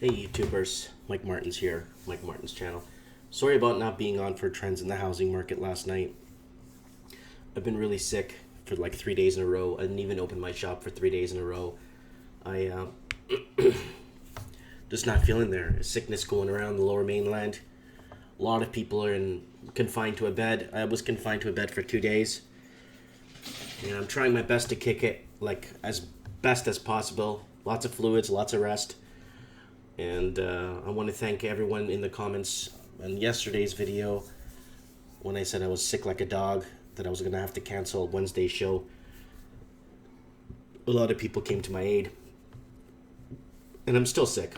Hey YouTubers, Mike Martin's here, Mike Martin's channel. Sorry about not being on for trends in the housing market last night. I've been really sick for like 3 days in a row. I didn't even open my shop for 3 days in a row. I just not feeling there. Sickness going around the lower mainland. A lot of people are confined to a bed. I was confined to a bed for 2 days. And I'm trying my best to kick it like as best as possible. Lots of fluids, lots of rest. And I want to thank everyone in the comments on yesterday's video when I said I was sick like a dog, that I was going to have to cancel Wednesday's show. A lot of people came to my aid. And I'm still sick.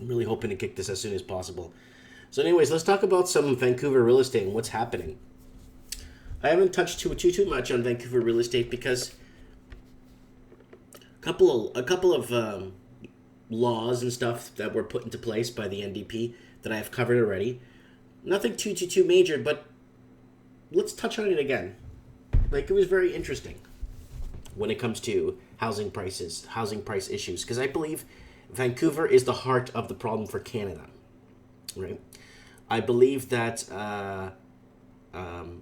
I'm really hoping to kick this as soon as possible. So anyways, let's talk about some Vancouver real estate and what's happening. I haven't touched too much on Vancouver real estate because a couple of laws and stuff that were put into place by the NDP that I have covered already. Nothing too major, but let's touch on it again. Like, it was very interesting when it comes to housing prices, housing price issues, because I believe Vancouver is the heart of the problem for Canada, right? I believe that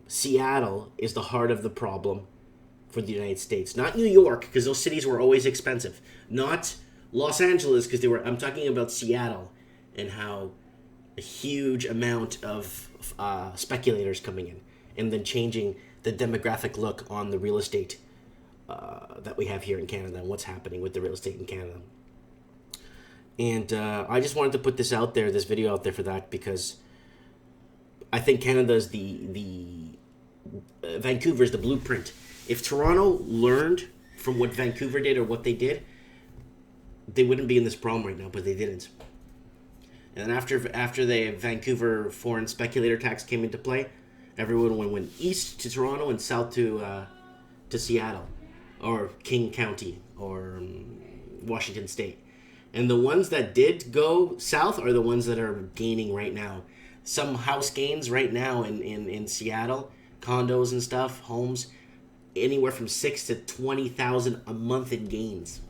Seattle is the heart of the problem for the United States. Not New York, because those cities were always expensive. Not Los Angeles, because I'm talking about Seattle and how a huge amount of speculators coming in and then changing the demographic look on the real estate that we have here in Canada and what's happening with the real estate in Canada. And I just wanted to put this out there, this video out there for that, because I think Canada is Vancouver is the blueprint. If Toronto learned from what Vancouver did or what they did, they wouldn't be in this problem right now, but they didn't. And after the Vancouver foreign speculator tax came into play, everyone went east to Toronto and south to Seattle, or King County, or Washington State. And the ones that did go south are the ones that are gaining right now. Some house gains right now in Seattle, condos and stuff, homes, anywhere from $6,000 to $20,000 a month in gains.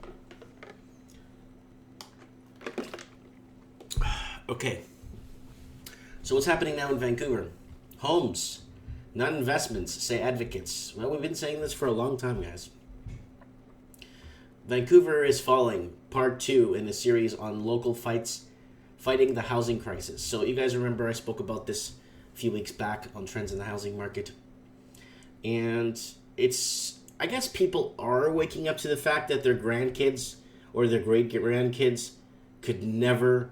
Okay, so what's happening now in Vancouver? Homes, not investments, say advocates. Well, we've been saying this for a long time, guys. Vancouver is falling, part 2 in a series on local fighting the housing crisis. So you guys remember I spoke about this a few weeks back on trends in the housing market. And I guess people are waking up to the fact that their grandkids or their great-grandkids could never...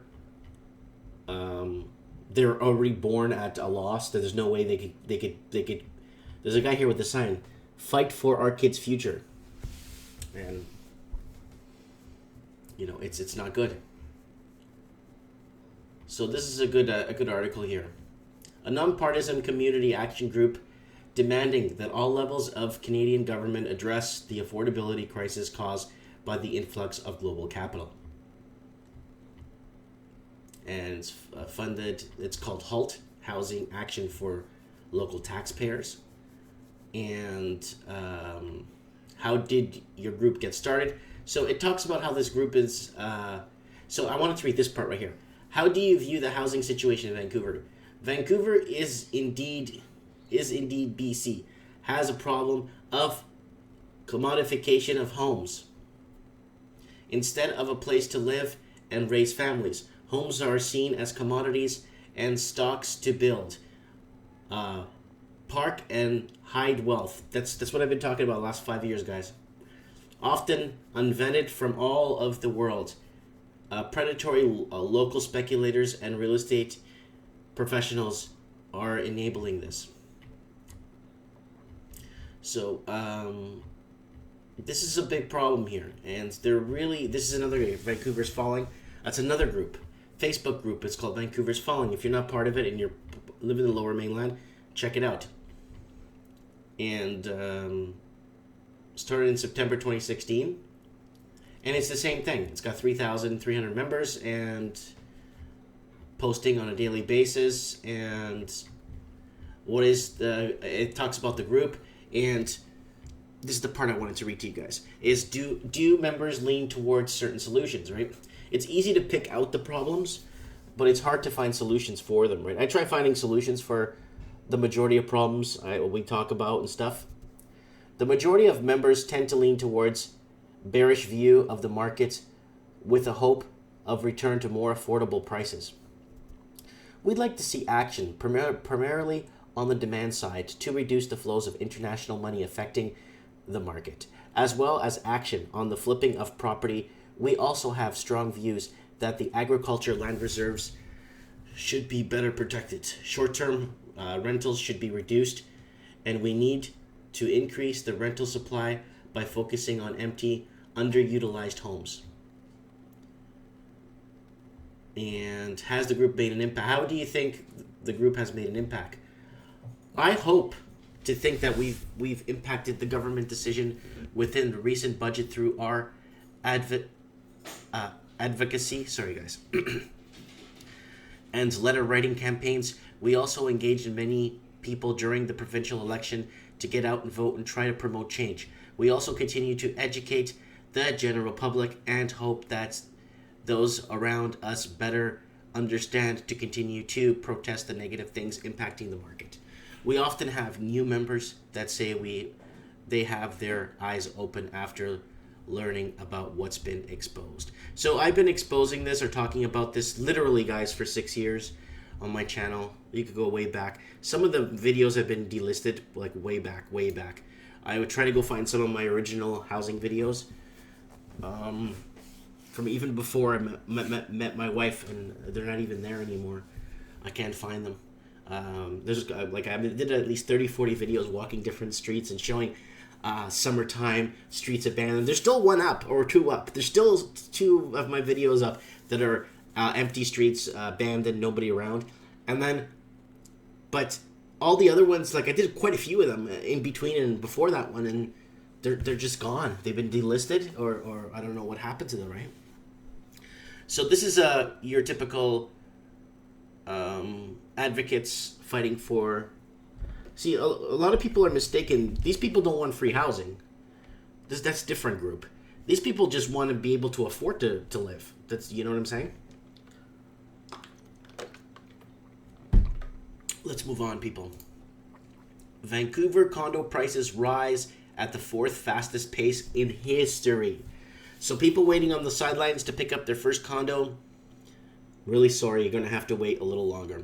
they're already born at a loss. That there's no way they could. There's a guy here with the sign, "Fight for our kids' future," and it's not good. So this is a good article here. A nonpartisan community action group demanding that all levels of Canadian government address the affordability crisis caused by the influx of global capital. And it's funded, it's called HALT, Housing Action for Local Taxpayers. And how did your group get started? So it talks about how this group is, so I wanted to read this part right here. How do you view the housing situation in Vancouver? Vancouver is indeed BC, has a problem of commodification of homes. Instead of a place to live and raise families, homes are seen as commodities and stocks to build, park and hide wealth. That's what I've been talking about the last 5 years, guys. Often invented from all of the world. Predatory local speculators and real estate professionals are enabling this. So this is a big problem here, and this is another Vancouver's falling. That's another group. Facebook group. It's called Vancouver's Falling. If you're not part of it and you're living in the lower mainland, check it out. And started in September 2016. And it's the same thing. It's got 3,300 members and posting on a daily basis. And it talks about the group. And this is the part I wanted to read to you guys, is do members lean towards certain solutions, right? It's easy to pick out the problems, but it's hard to find solutions for them, right? I try finding solutions for the majority of problems we talk about and stuff. The majority of members tend to lean towards bearish view of the market with a hope of return to more affordable prices. We'd like to see action, primarily on the demand side, to reduce the flows of international money affecting the market, as well as action on the flipping of property. We also have strong views that the agriculture land reserves should be better protected. Short-term rentals should be reduced, and we need to increase the rental supply by focusing on empty, underutilized homes. And has the group made an impact? How do you think the group has made an impact? I hope to think that we've impacted the government decision within the recent budget through our advocacy. Sorry, guys. And letter writing campaigns. We also engaged in many people during the provincial election to get out and vote and try to promote change. We also continue to educate the general public and hope that those around us better understand to continue to protest the negative things impacting the market. We often have new members that say they have their eyes open after learning about what's been exposed. So I've been exposing this or talking about this literally, guys, for 6 years on my channel. You could go way back. Some of the videos have been delisted, like way back. I would try to go find some of my original housing videos from even before I met my wife, and they're not even there anymore. I can't find them. There's like I did at least 30-40 videos walking different streets and showing summertime streets abandoned. There's still one up or two up. There's still 2 of my videos up that are empty streets, abandoned, nobody around. And then, but all the other ones, like I did quite a few of them in between and before that one, and they're just gone. They've been delisted, or I don't know what happened to them, right? So this is your typical advocates fighting for. See, a lot of people are mistaken. These people don't want free housing. That's a different group. These people just want to be able to afford to live. That's, you know what I'm saying? Let's move on, people. Vancouver condo prices rise at the 4th fastest pace in history. So people waiting on the sidelines to pick up their first condo, really sorry, you're going to have to wait a little longer.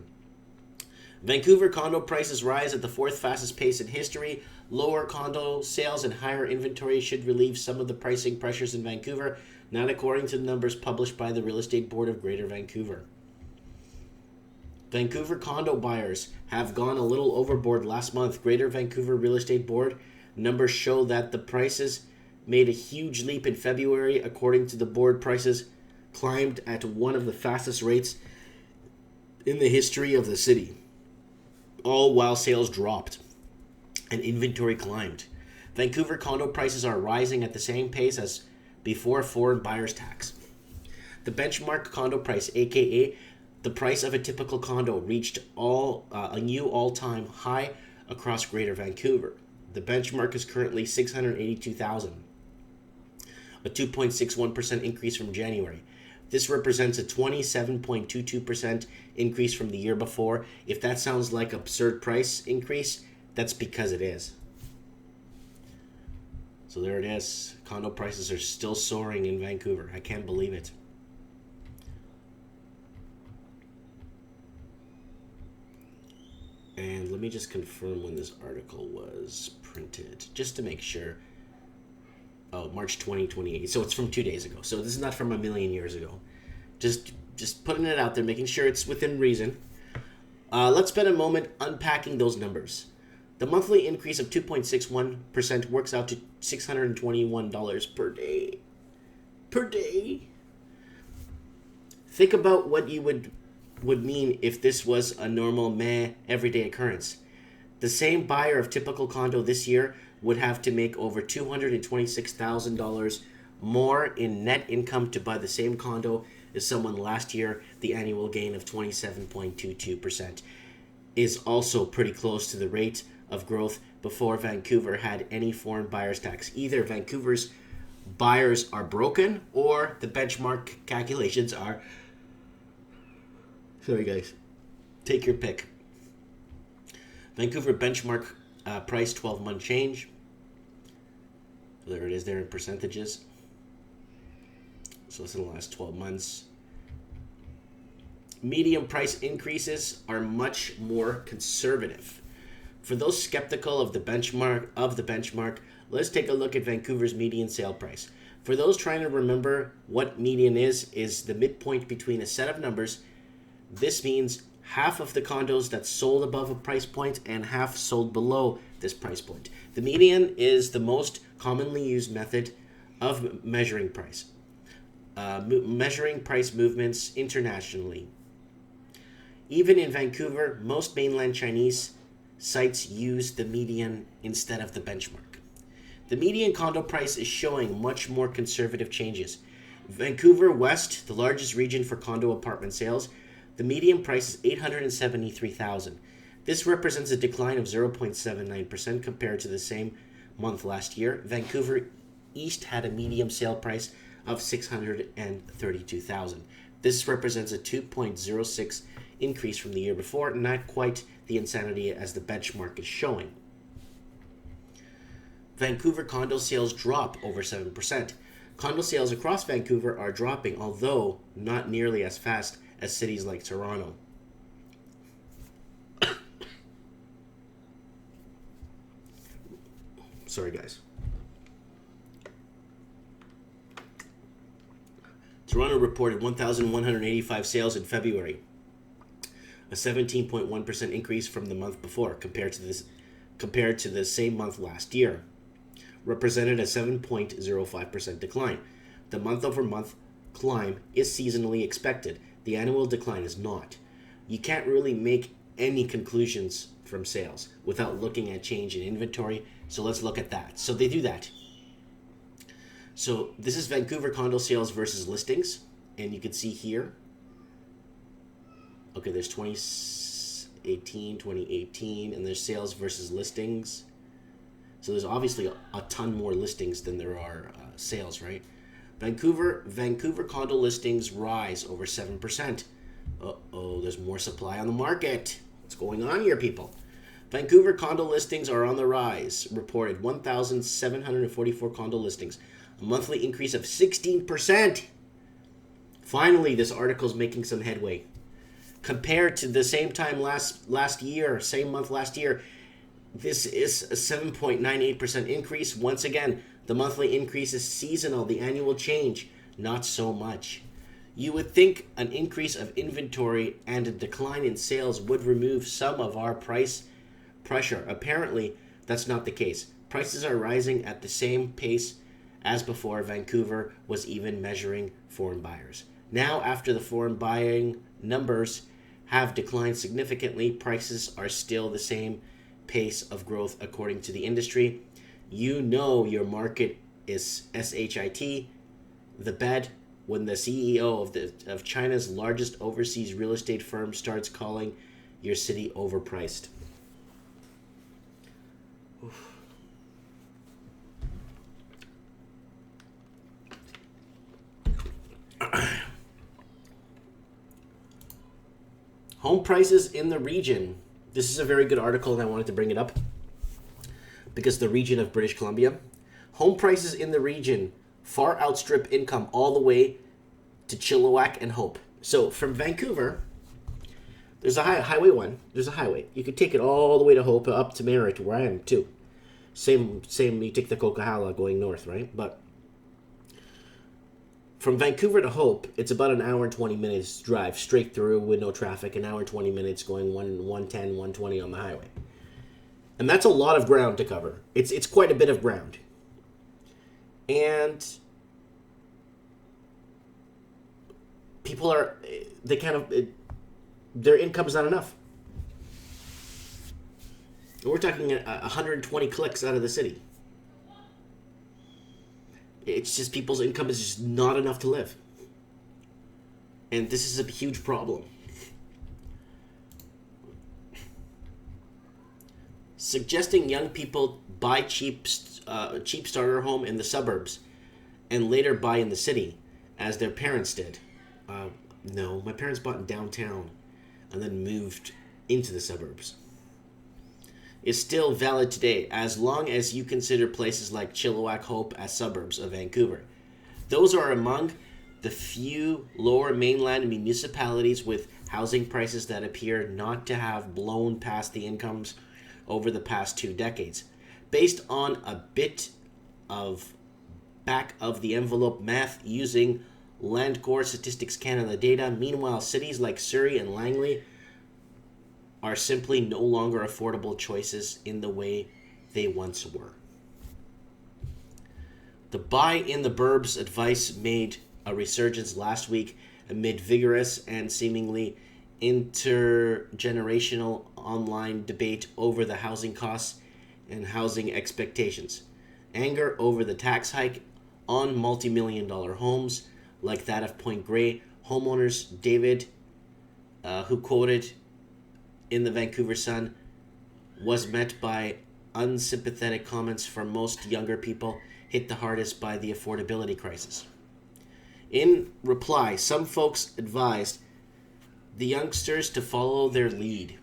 Vancouver condo prices rise at the 4th fastest pace in history. Lower condo sales and higher inventory should relieve some of the pricing pressures in Vancouver, not according to the numbers published by the Real Estate Board of Greater Vancouver. Vancouver condo buyers have gone a little overboard last month. Greater Vancouver Real Estate Board numbers show that the prices made a huge leap in February. According to the board, prices climbed at one of the fastest rates in the history of the city, all while sales dropped and inventory climbed. Vancouver condo prices are rising at the same pace as before foreign buyers tax. The benchmark condo price, aka the price of a typical condo, reached a new all-time high across Greater Vancouver. The benchmark is currently $682,000, a 2.61% increase from January. This represents a 27.22% increase from the year before. If that sounds like absurd price increase, that's because it is. So there it is. Condo prices are still soaring in Vancouver. I can't believe it. And let me just confirm when this article was printed, just to make sure. Oh, March 2028. So it's from 2 days ago. So this is not from a million years ago. Just putting it out there, making sure it's within reason. Let's spend a moment unpacking those numbers. The monthly increase of 2.61% works out to $621 per day. Per day. Think about what you would mean if this was a normal everyday occurrence. The same buyer of typical condo this year would have to make over $226,000 more in net income to buy the same condo as someone last year. The annual gain of 27.22% is also pretty close to the rate of growth before Vancouver had any foreign buyers tax. Either Vancouver's buyers are broken or the benchmark calculations are... Sorry, guys. Take your pick. Vancouver benchmark price 12-month change. There it is there in percentages. So it's in the last 12 months. Median price increases are much more conservative. For those skeptical of the benchmark, let's take a look at Vancouver's median sale price. For those trying to remember what median is the midpoint between a set of numbers. This means half of the condos that sold above a price point and half sold below this price point. The median is the most commonly used method of measuring price. Measuring price movements internationally. Even in Vancouver, most mainland Chinese sites use the median instead of the benchmark. The median condo price is showing much more conservative changes. Vancouver West, the largest region for condo apartment sales, the median price is $873,000. This represents a decline of 0.79% compared to the same month last year. Vancouver East had a median sale price of $632,000. This represents a 2.06 increase from the year before, not quite the insanity as the benchmark is showing. Vancouver condo sales drop over 7%. Condo sales across Vancouver are dropping, although not nearly as fast as cities like Toronto. Sorry, guys. Toronto reported 1,185 sales in February, a 17.1% increase from the month before compared to the same month last year, represented a 7.05% decline. The month-over-month climb is seasonally expected. The annual decline is not. You can't really make any conclusions from sales without looking at change in inventory, so let's look at that. So they do that. So this is Vancouver condo sales versus listings, and you can see here, okay, there's 2018, and there's sales versus listings. So there's obviously a ton more listings than there are sales, right? Vancouver condo listings rise over 7%. Uh-oh, there's more supply on the market. What's going on here, people? Vancouver condo listings are on the rise. Reported 1,744 condo listings, a monthly increase of 16%. Finally, this article is making some headway. Compared to the same time last year, same month last year, this is a 7.98% increase. Once again, the monthly increase is seasonal. The annual change, not so much. You would think an increase of inventory and a decline in sales would remove some of our price pressure. Apparently, that's not the case. Prices are rising at the same pace as before Vancouver was even measuring foreign buyers. Now, after the foreign buying numbers have declined significantly, prices are still the same pace of growth according to the industry. You know your market is SHIT, the bed, when the CEO of China's largest overseas real estate firm starts calling your city overpriced. Oof. Home prices in the region. This is a very good article, and I wanted to bring it up because the region of British Columbia. Home prices in the region far outstrip income all the way to Chilliwack and Hope. So from Vancouver, there's a highway 1. There's a highway. You could take it all the way to Hope, up to Merritt, where I am too. Same. You take the Coquitlam going north, right? But from Vancouver to Hope, it's about an hour and 20 minutes drive straight through with no traffic. An hour and 20 minutes going 110, 120 on the highway. And that's a lot of ground to cover. It's quite a bit of ground. And people their income's not enough. And we're talking 120 clicks out of the city. It's just people's income is just not enough to live. And this is a huge problem. suggesting young people buy cheap starter home in the suburbs and later buy in the city, as their parents did. No, my parents bought in downtown and then moved into the suburbs. Is still valid today as long as you consider places like Chilliwack, Hope as suburbs of Vancouver. Those are among the few lower mainland municipalities with housing prices that appear not to have blown past the incomes over the past 2 decades. Based on a bit of back of the envelope math using Landcore Statistics Canada data, meanwhile cities like Surrey and Langley are simply no longer affordable choices in the way they once were. The buy in the burbs advice made a resurgence last week amid vigorous and seemingly intergenerational online debate over the housing costs and housing expectations. Anger over the tax hike on multi-million-dollar homes like that of Point Grey homeowners David, who quoted in the Vancouver Sun, was met by unsympathetic comments from most younger people hit the hardest by the affordability crisis. In reply, some folks advised the youngsters to follow their lead.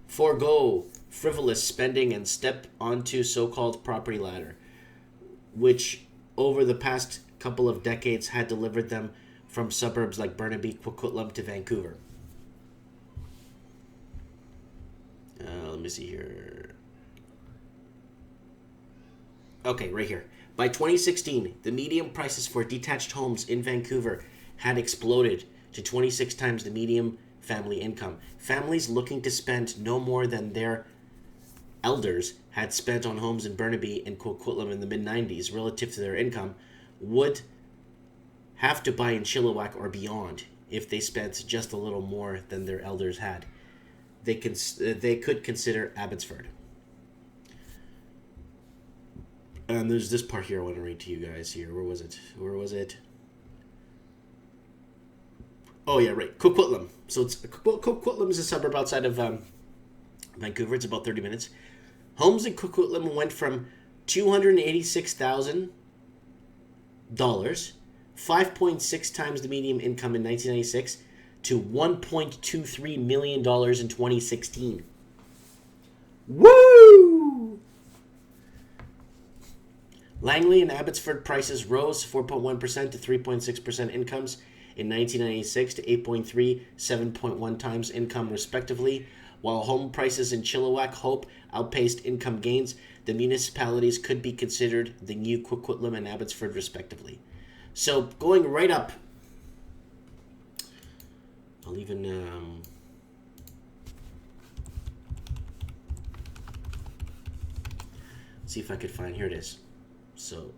Forgo frivolous spending and step onto so-called property ladder, which over the past couple of decades had delivered them from suburbs like Burnaby, Coquitlam to Vancouver. Let me see here. Okay, right here. By 2016, the median prices for detached homes in Vancouver had exploded to 26 times the median family income. Families looking to spend no more than their elders had spent on homes in Burnaby and Coquitlam in the mid-90s relative to their income would have to buy in Chilliwack or beyond if they spent just a little more than their elders had. They could consider Abbotsford. And there's this part here I want to read to you guys here. Where was it? Oh, yeah, right. Coquitlam. So Coquitlam is a suburb outside of Vancouver. It's about 30 minutes. Homes in Coquitlam went from $286,000, 5.6 times the median income in 1996, to $1.23 million in 2016. Woo! Langley and Abbotsford prices rose 4.1% to 3.6% incomes in 1996 to 8.3, 7.1 times income respectively, while home prices in Chilliwack, Hope outpaced income gains. The municipalities could be considered the new Coquitlam and Abbotsford respectively. So going right up, I'll even see if I could find, here it is. So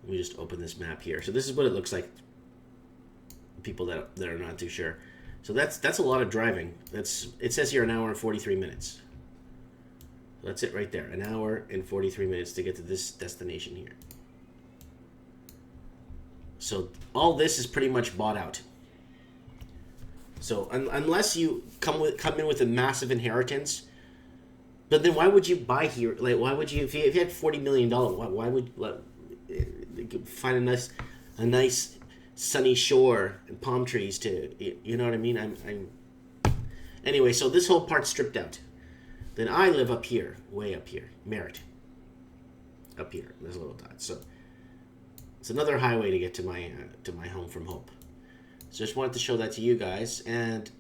let me just open this map here. So this is what it looks like. People that are not too sure. So that's a lot of driving. It says here an hour and 43 minutes. So that's it right there. An hour and 43 minutes to get to this destination here. So all this is pretty much bought out. So unless you come in with a massive inheritance, but then why would you buy here? Like, why would you, if you had $40 million, why would you find a nice sunny shore and palm trees to, you know what I mean? Anyway, so this whole part's stripped out. Then I live up here, way up here, Merritt. Up here, there's a little dot. So it's another highway to get to my home from Hope. So just wanted to show that to you guys, and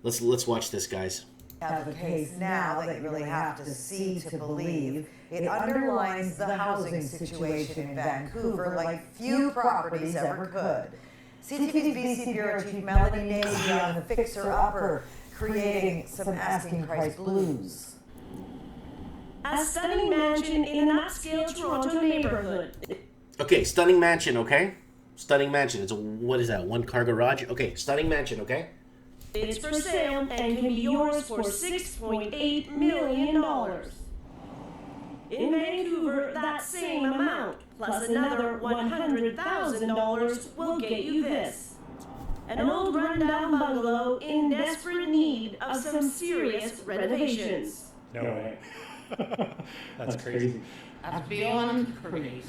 let's watch this, guys. Have a case now that you really have to see to believe. It underlines the housing situation in Vancouver like few properties ever could. CTV's BC Bureau Chief Melanie Nazy on the fixer-upper, creating some asking price blues. A stunning mansion in an upscale Toronto neighborhood. Okay, stunning mansion, okay? Stunning mansion. It's what is that, one-car garage? Okay, stunning mansion, okay? It's for sale and can be yours for $6.8 million. In Vancouver, that same amount, plus another $100,000, will get you this. an old rundown bungalow in desperate need of some serious renovations. No way. That's crazy. That's beyond crazy.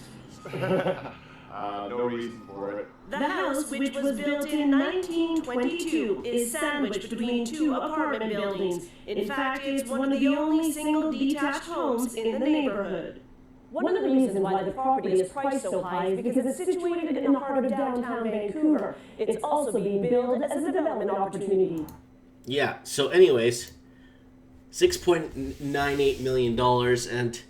No reason for it. The house, which was built in 1922, is sandwiched between two apartment buildings. In fact, it's one of the only single detached homes in the neighborhood. One of the reasons why the property is priced so high is because it's situated in the heart of downtown Vancouver. It's also being billed as a development opportunity. Yeah, so anyways, $6.98 million, and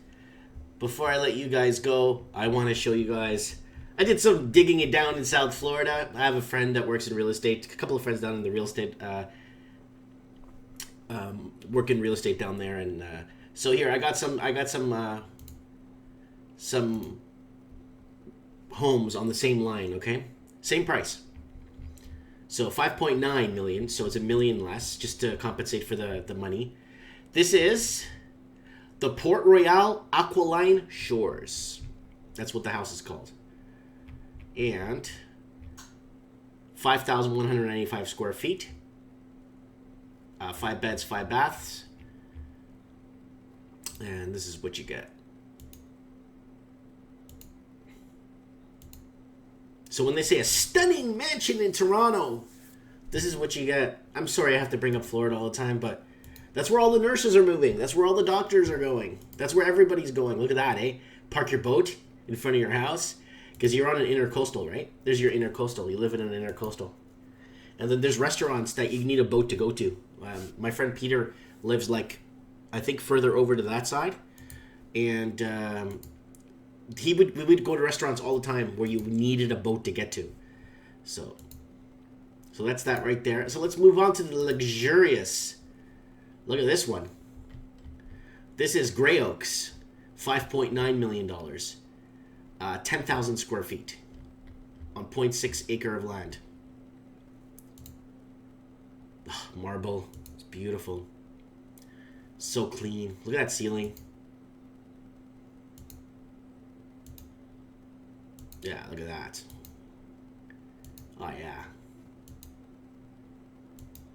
before I let you guys go, I want to show you guys, I did some digging it down in South Florida. I have a friend that works in real estate, a couple of friends down in the real estate, work in real estate down there, and so here, I got some homes on the same line, okay? Same price. So 5.9 million, so it's $1 million less, just to compensate for the money. This is the Port Royal Aquiline Shores. That's what the house is called. And 5,195 square feet. 5 beds, 5 baths. And this is what you get. So when they say a stunning mansion in Toronto, this is what you get. I'm sorry I have to bring up Florida all the time, but that's where all the nurses are moving. That's where all the doctors are going. That's where everybody's going. Look at that, eh? Park your boat in front of your house because you're on an intercoastal, right? There's your intercoastal. You live in an intercoastal. And then there's restaurants that you need a boat to go to. My friend Peter lives like, I think further over to that side. And we would go to restaurants all the time where you needed a boat to get to. So that's that right there. So let's move on to the luxurious. Look at this one. This is Grey Oaks, $5.9 million, 10,000 square feet on 0.6 acre of land. Oh, marble, it's beautiful. So clean. Look at that ceiling. Yeah, look at that. Oh, yeah.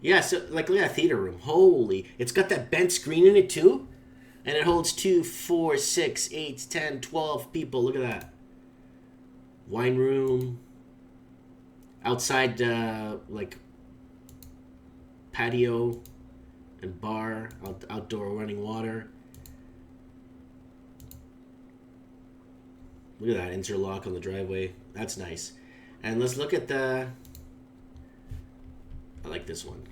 Yeah, so, like, look at that theater room. Holy. It's got that bent screen in it, too. And it holds 2, 4, 6, 8, 10, 12 people. Look at that. Wine room. Outside, like, patio and bar. Outdoor running water. Look at that interlock on the driveway. That's nice. And let's look at the... I like this one.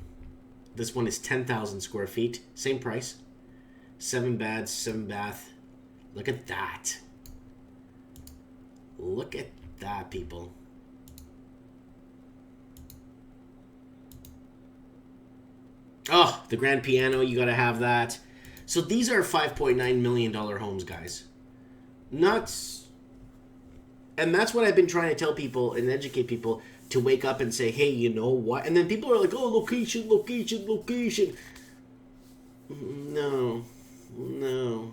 This one is 10,000 square feet. Same price. 7 beds, 7 bath. Look at that. Look at that, people. Oh, the grand piano. You gotta have that. So these are $5.9 million homes, guys. Nuts. And that's what I've been trying to tell people and educate people to wake up and say, hey, you know what? And then people are like, oh, location, location, location. No.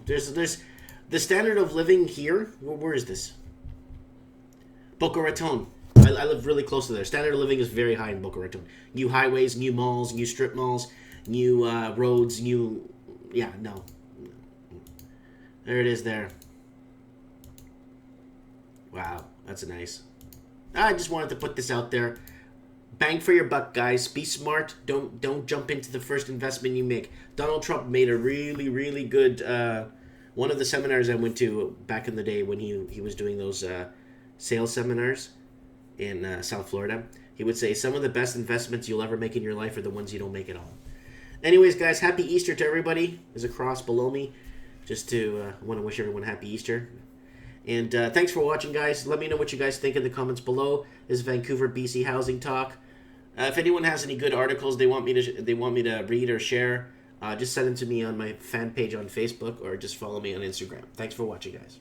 There's the standard of living here. Where is this? Boca Raton. I live really close to there. Standard of living is very high in Boca Raton. New highways, new malls, new strip malls, new roads, new... Yeah, no. There it is there. Wow, that's nice. I just wanted to put this out there. Bang for your buck, guys. Be smart. Don't jump into the first investment you make. Donald Trump made a really, really good... one of the seminars I went to back in the day when he was doing those sales seminars in South Florida, he would say some of the best investments you'll ever make in your life are the ones you don't make at all. Anyways, guys, happy Easter to everybody. There's a cross below me. Just to want to wish everyone happy Easter. And thanks for watching, guys. Let me know what you guys think in the comments below. This is Vancouver, BC Housing Talk. If anyone has any good articles they want me to read or share, just send them to me on my fan page on Facebook or just follow me on Instagram. Thanks for watching, guys.